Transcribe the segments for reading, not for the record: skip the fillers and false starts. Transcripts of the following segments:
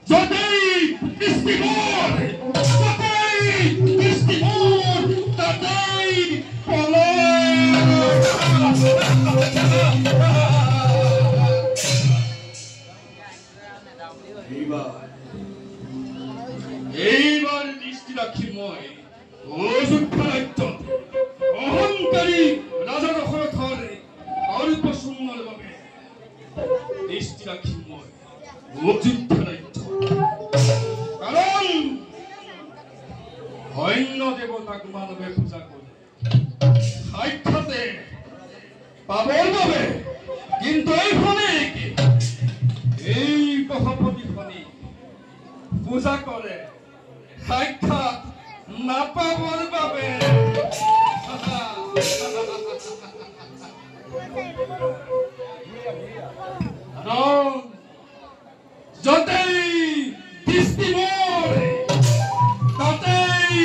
যতই বৃষ্টি মোৰ তাতেই এইবাৰ দৃষ্টি ৰাখি মই অযোধ্যা ৰাজ্যত অহংকাৰী ৰাজা দশৰথৰ কল্পশূন্যৰ বাবে দৃষ্টি ৰাখি মই অযোধ্যা ৰাজ্য কাৰণ অন্য দেৱতাক মানৱে পূজা কৰে সাক্ষাতে পাবৰ বাবে কিন্তু এই গহপতিখনি পূজা কৰে সাক্ষাৎ নাপাবৰ বাবে যতেই দৃষ্টি মোৰ তাতেই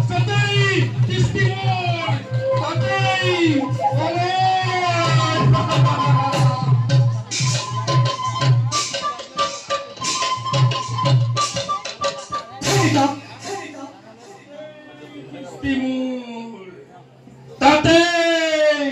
যতেই দৃষ্টি মোৰ তাতেই তাতেই